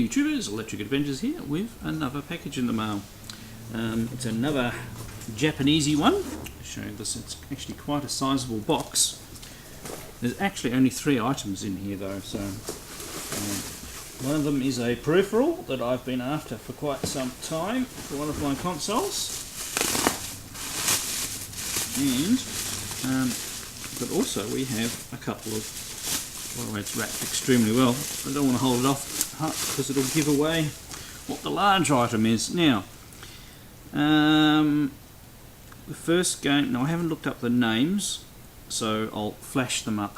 YouTubers, Electric Adventures here with another package in the mail. It's another Japanesey one. I'll show you this, it's actually quite a sizable box. There's actually only 3 items in here though, so one of them is a peripheral that I've been after for quite some time for one of my consoles. And but also we have a couple of, by the way, it's wrapped extremely well. I don't want to hold it off because it'll give away what the large item is. Now, the first game, now I haven't looked up the names, so I'll flash them up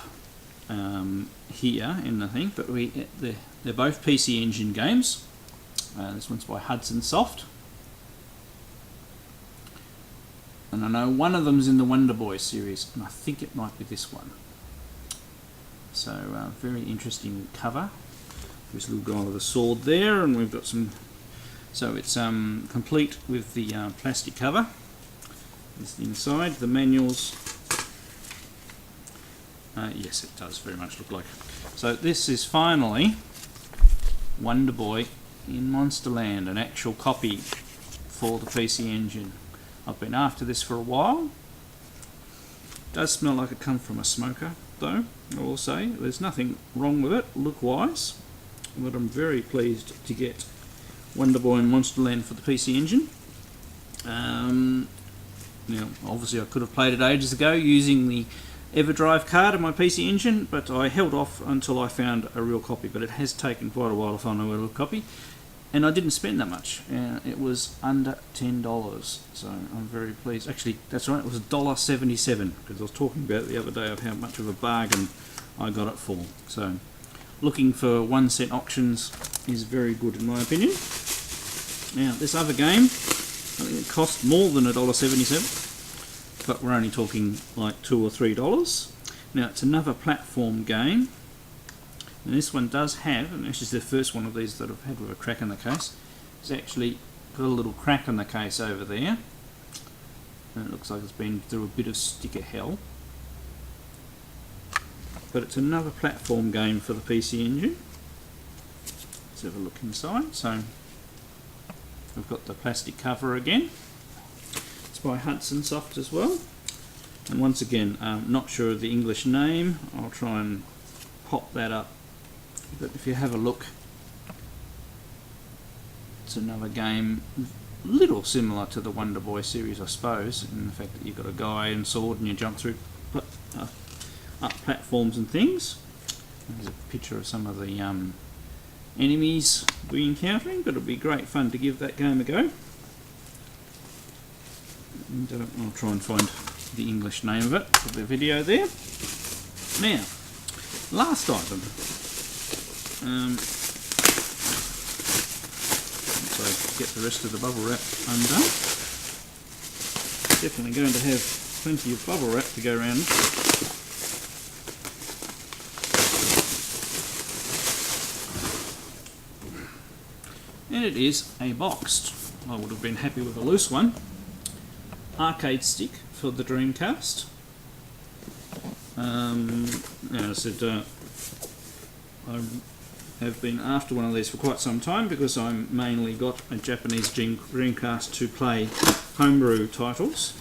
here in the thing, but they're both PC Engine games. This one's by Hudson Soft. And I know one of them's in the Wonder Boy series, and I think it might be this one. So, very interesting cover. There's a little guy with a sword there, and we've got some... So it's complete with the plastic cover. This is the inside, the manuals. Yes, it does very much look like. So this is finally Wonder Boy in Monsterland, an actual copy for the PC Engine. I've been after this for a while. It does smell like it comes from a smoker though, I will say. There's nothing wrong with it look wise, but I'm very pleased to get Wonder Boy in Monsterland for the PC Engine. Now obviously I could have played it ages ago using the EverDrive card of my PC Engine, but I held off until I found a real copy, but it has taken quite a while to find a real copy. And I didn't spend that much. It was under $10, so I'm very pleased. Actually, that's right, it was $1.77, because I was talking about it the other day of how much of a bargain I got it for. So, looking for 1-cent auctions is very good in my opinion. Now, this other game, I think it cost more than $1.77, but we're only talking like $2 or $3. Now, it's another platform game. And this one does have, and this is the first one of these that I've had with a crack in the case, it's actually got a little crack in the case over there, and it looks like it's been through a bit of sticker hell. But it's another platform game for the PC Engine. Let's have a look inside. So we've got the plastic cover again. It's by Hudson Soft as well. And once again, not sure of the English name. I'll try and pop that up. But if you have a look, it's another game, a little similar to the Wonder Boy series, I suppose, in the fact that you've got a guy and sword and you jump through up platforms and things. There's a picture of some of the enemies we're encountering, but it'll be great fun to give that game a go. And I'll try and find the English name of it for the video there. Now, last item. Once I get the rest of the bubble wrap undone, definitely going to have plenty of bubble wrap to go around. And it is a boxed, I would have been happy with a loose one, arcade stick for the Dreamcast. As I said, I have been after one of these for quite some time because I mainly got a Japanese Dreamcast to play homebrew titles.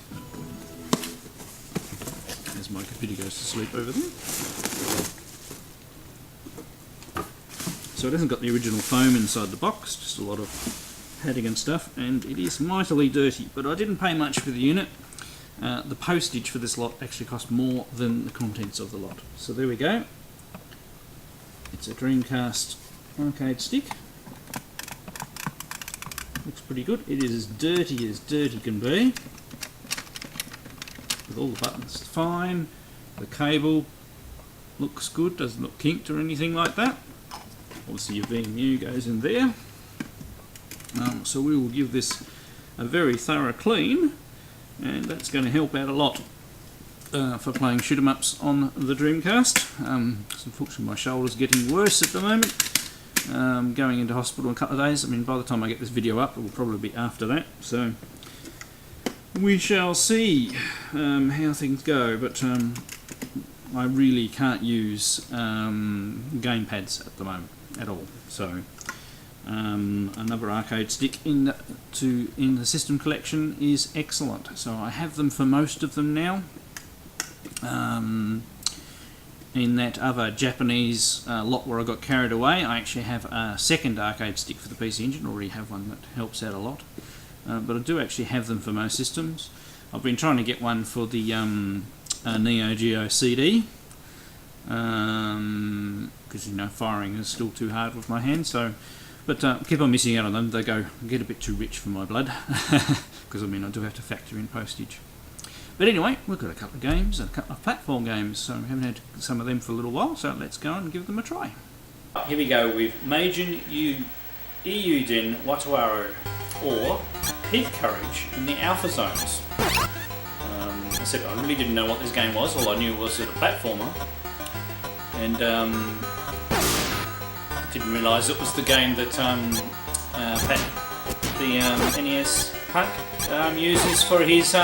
As my computer goes to sleep over there. So it hasn't got the original foam inside the box, just a lot of padding and stuff, and it is mightily dirty, but I didn't pay much for the unit. The postage for this lot actually cost more than the contents of the lot. So there we go. It's a Dreamcast arcade stick. Looks pretty good. It is as dirty can be. With all the buttons fine. The cable looks good, doesn't look kinked or anything like that. Obviously your VMU goes in there. So we will give this a very thorough clean, and that's going to help out a lot for playing shoot 'em ups on the Dreamcast. Unfortunately my shoulder's getting worse at the moment. Going into hospital in a couple of days. I mean, by the time I get this video up it will probably be after that, so we shall see how things go, but I really can't use gamepads at the moment at all, so another arcade stick in the system collection is excellent. So I have them for most of them now. In that other Japanese lot where I got carried away, I actually have a second arcade stick for the PC Engine. Already have one that helps out a lot, but I do actually have them for most systems. I've been trying to get one for the Neo Geo CD, because firing is still too hard with my hand. So, but keep on missing out on them. They get a bit too rich for my blood, because I do have to factor in postage. But anyway, we've got a couple of games, and a couple of platform games, so we haven't had some of them for a little while, so let's go and give them a try. Here we go with Meijin Eiyuden Watawaru, or Keith Courage in the Alpha Zones. I said I really didn't know what this game was, all I knew was it a platformer, and didn't realise it was the game that the NES Punk uses for his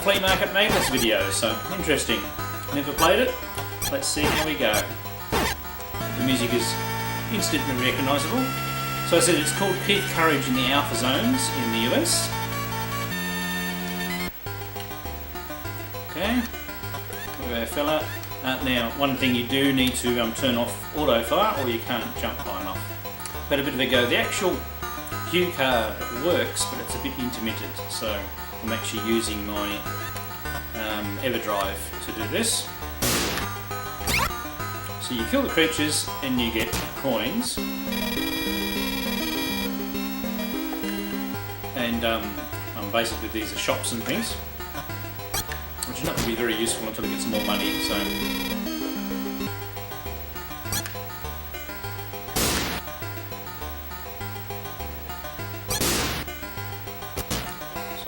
flea market magnets videos, so interesting. Never played it. Let's see how we go. The music is instantly recognisable. So I said it's called Keith Courage in the Alpha Zones in the US. Okay, there fella. Now, one thing you do need to turn off auto fire, or you can't jump high enough. But a bit of a go. The actual cue card works, but it's a bit intermittent, so I'm actually using my EverDrive to do this. So you kill the creatures and you get coins, and basically these are shops and things, which is not going to be very useful until it gets more money. So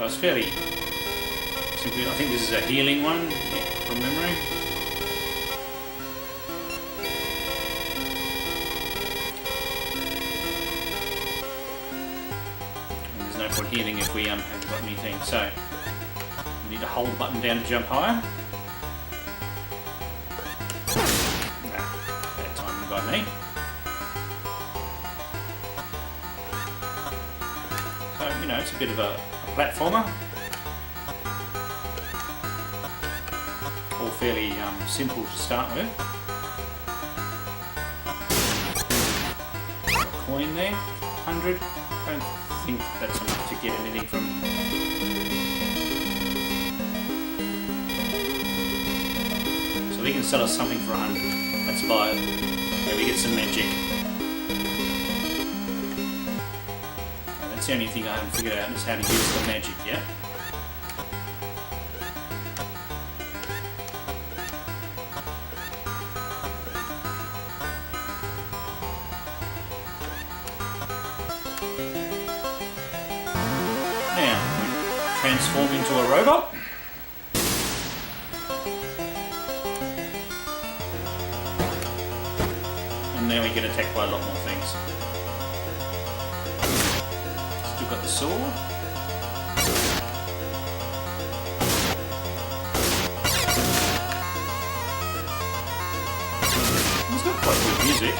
it's fairly simply. I think this is a healing one, from memory. And there's no point healing if we haven't got anything. So you need to hold the button down to jump higher. Bad timing by me. So it's a bit of a platformer. All fairly simple to start with. Got a coin there, 100. I don't think that's enough to get anything from. So we can sell us something for 100. Let's buy it. Maybe get some magic. That's the only thing I haven't figured out is how to use the magic yet. Now, transform into a robot. And now we get attacked by a lot more things. Still got the sword. It's got quite good music.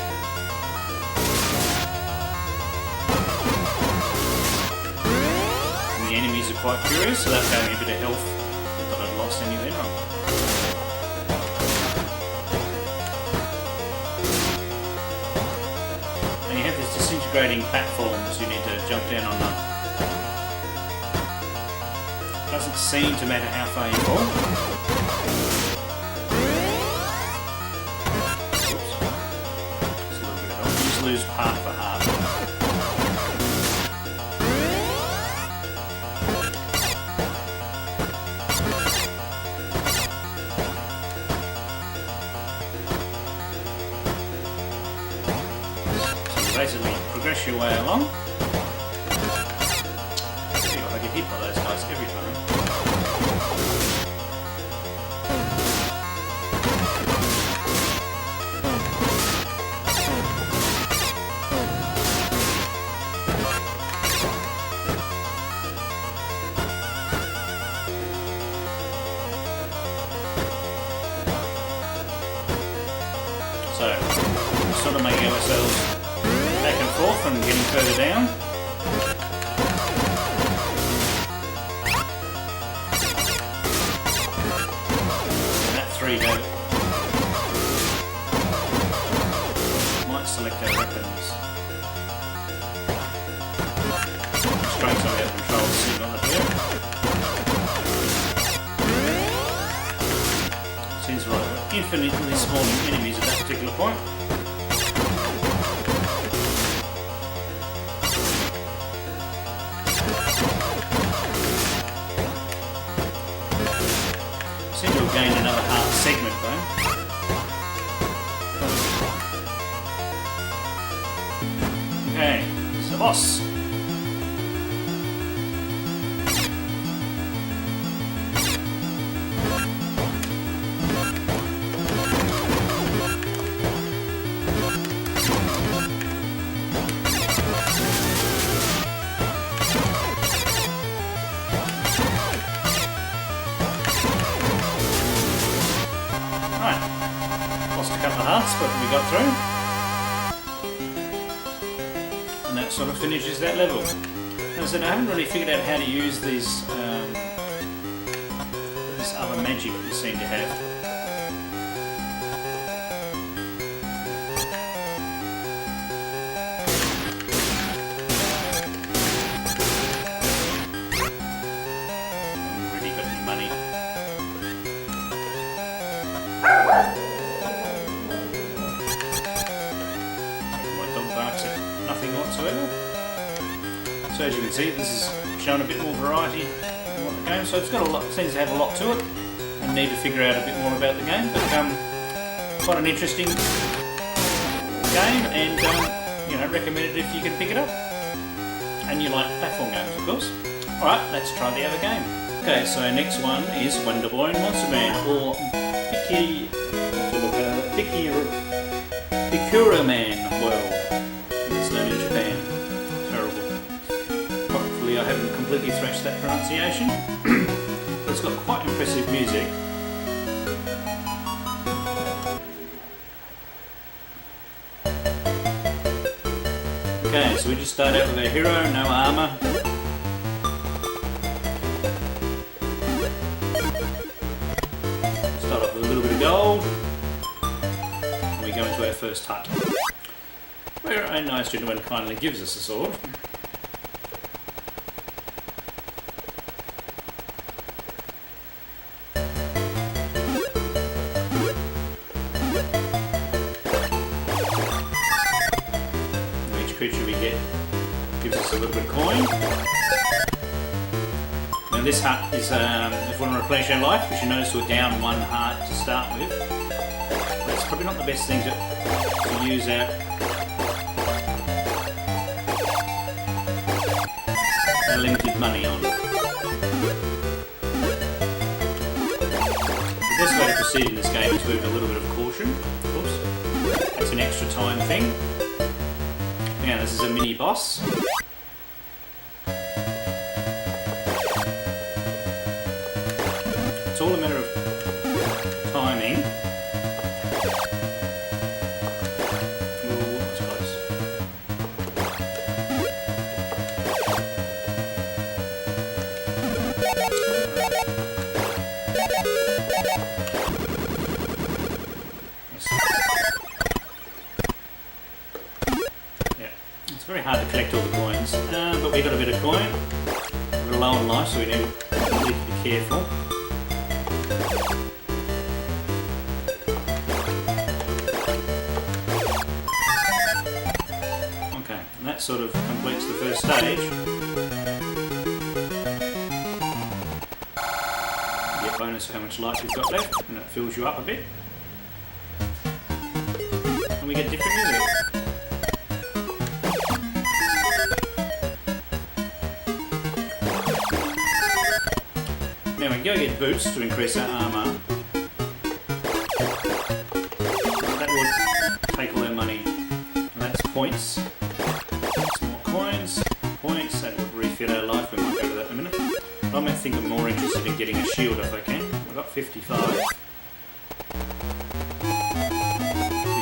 And the enemies are quite curious, so that gave me a bit of health. Not that I'd lost any then. And you have these disintegrating platforms you need to jump down on them. Doesn't seem to matter how far you fall. Oops. Just a little bit of health. You just lose part of a heart. So you basically progress your way along. See if I get hit by those guys every time. So ourselves back and forth and getting further down. And that 3 go. Might select our weapons. Straight on our controls sitting on the here. Seems like infinitely small enemies at that particular point. Seem to have gained another heart segment though. Okay, it's the boss. Lost a couple of hearts, but we got through. And that sort of finishes that level. As I said, I haven't really figured out how to use these, this other magic we seem to have. Haven't really got any money. Nothing whatsoever. So as you can see, this is showing a bit more variety in what the game. So it's got a lot, seems to have a lot to it, and need to figure out a bit more about the game. But quite an interesting game, and you know, recommended if you can pick it up. And you like platform games, of course. All right, let's try the other game. Okay, so next one is Wonder Boy and Monster Man, or Pikura Man World. It's known in Japan. Terrible. Hopefully I haven't completely thrashed that pronunciation. But it's got quite impressive music. Okay, so we just start out with our hero, no armour. Start off with a little bit of gold. And we go into our first hut, where a nice gentleman kindly gives us a sword. And each creature we get gives us a little bit of coin. Now this hut is, if we want to replenish our life, we should notice we're down 1 heart to start with. That's probably not the best thing to use our limited money on. The best way to proceed in this game is with a little bit of caution, of course. That's an extra time thing. Now this is a mini boss. It's all a matter of timing. Very hard to collect all the coins, but we got a bit of coin. We're low on life, so we need to be careful. Okay, and that sort of completes the first stage. You get bonus for how much life you've got left, and it fills you up a bit. And we get different music. Now we go get boots to increase our armour. That would take all our money. And that's points. Some more coins. Points. That would refill our life. We might go to that in a minute. But I think I'm more interested in getting a shield if I can. I've got 55. We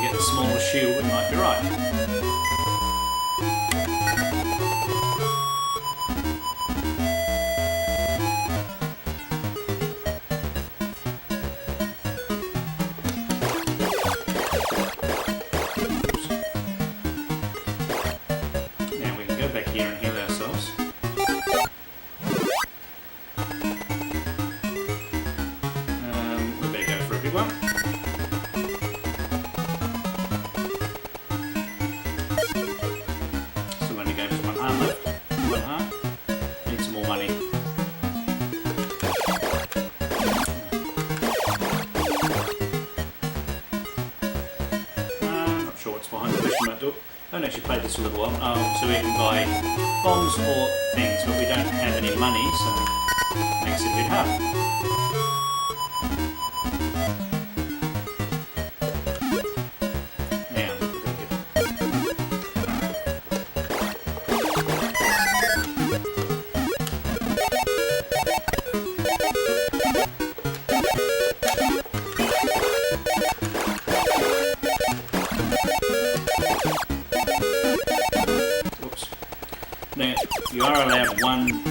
get the smallest shield, we might be right. Now we can go back here and heal ourselves. We better go for a big one. Still only gave us one heart left. One heart. Need some more money. Not sure what's behind the question mark door. I haven't actually played this for a little while. So we can buy bombs or things, but we don't have any money, so it makes it a bit hard. Now, you are allowed one.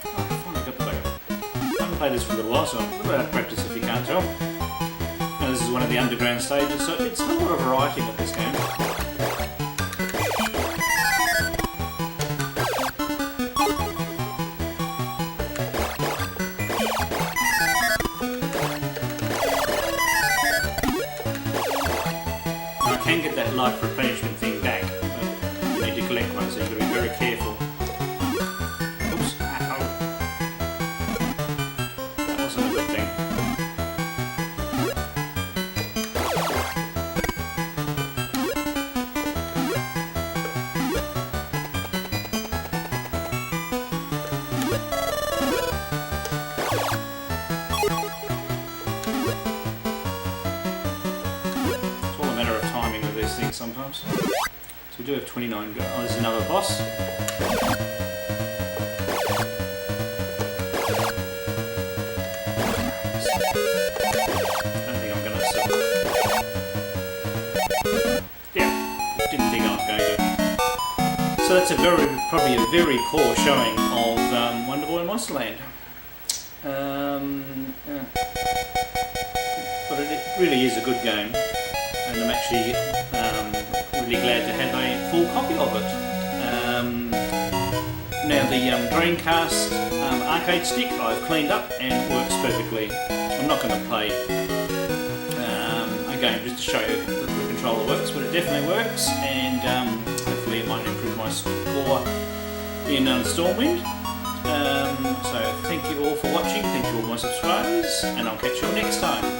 I haven't played this for a little while, so I'm a little out of practice if you can't tell. Now, this is one of the underground stages, so it's a lot of variety with this game. You can get that life replenishment thing back, but you need to collect one, so you've got to be very careful. Oops, ow. That wasn't a good thing. It's all a matter of timing with these things sometimes. So we do have 29 go. Oh, there's another boss. Don't think I'm going to survive. Yeah, didn't think I was going to. So that's probably a very poor showing of Wonder Boy Monsterland. But it really is a good game, and I'm actually really glad to have a full copy of it. Now the Dreamcast arcade stick I've cleaned up and it works perfectly. I'm not going to play a game just to show you that the controller works, but it definitely works, and hopefully it might improve my score in Stormwind. So thank you all for watching, thank you all my subscribers, and I'll catch you all next time.